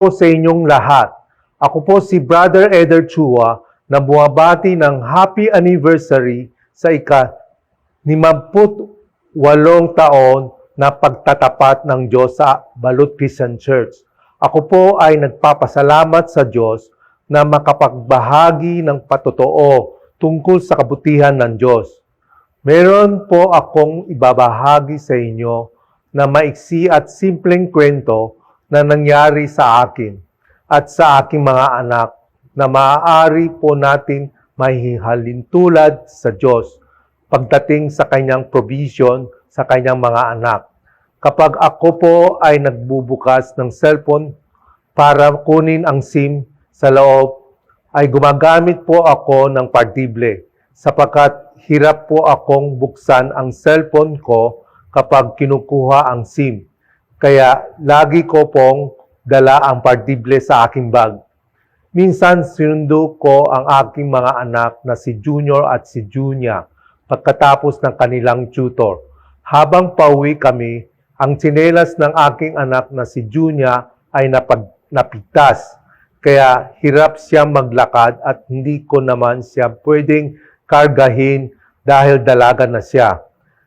po sa inyong lahat. Ako po si Brother Eder Chua na bumabati ng happy anniversary sa ika-58 taon na pagtatapat ng Diyos sa Balut Christian Church. Ako po ay nagpapasalamat sa Diyos na makapagbahagi ng patotoo tungkol sa kabutihan ng Diyos. Meron po akong ibabahagi sa inyo na maiksi at simpleng kwento na nangyari sa akin at sa aking mga anak na maaari po natin mahihalin tulad sa Diyos pagdating sa kanyang provision sa kanyang mga anak. Kapag ako po ay nagbubukas ng cellphone para kunin ang SIM sa loob, ay gumagamit po ako ng partible sapagkat hirap po akong buksan ang cellphone ko kapag kinukuha ang SIM. Kaya lagi ko pong dala ang partible sa aking bag. Minsan sinundo ko ang aking mga anak na si Junior at si Junia pagkatapos ng kanilang tutor. Habang pauwi kami, ang tsinelas ng aking anak na si Junia ay napigtas. Kaya hirap siya maglakad at hindi ko naman siya pwedeng kargahin dahil dalaga na siya.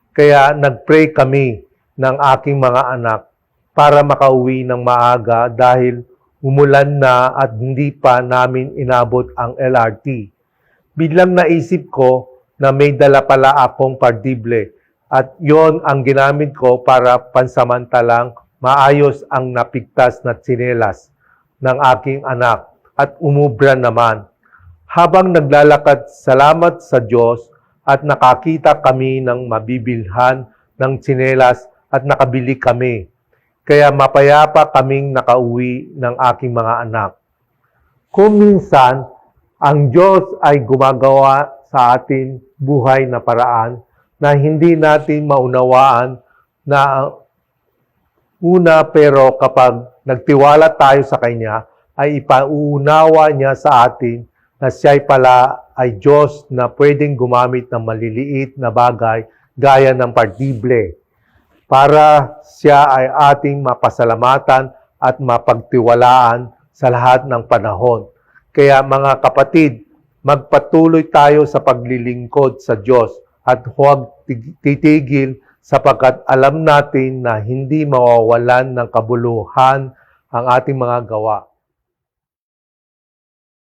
Kaya nagpray kami ng aking mga anak para makauwi ng maaga dahil umulan na at hindi pa namin inabot ang LRT. Biglang naisip ko na may dala pala akong partible at yon ang ginamit ko para pansamantalang maayos ang napigtas na tsinelas ng aking anak at umubra naman. Habang naglalakad, salamat sa Diyos at nakakita kami ng mabibilhan ng tsinelas at nakabili kami. Kaya mapayapa kaming nakauwi ng aking mga anak. Kung minsan, ang Diyos ay gumagawa sa atin buhay na paraan na hindi natin maunawaan na una, pero kapag nagtiwala tayo sa Kanya, ay ipauunawa niya sa atin na siya pala ay Diyos na pwedeng gumamit ng maliliit na bagay gaya ng partible para siya ay ating mapasalamatan at mapagtiwalaan sa lahat ng panahon. Kaya mga kapatid, magpatuloy tayo sa paglilingkod sa Diyos at huwag titigil sapagkat alam natin na hindi mawawalan ng kabuluhan ang ating mga gawa.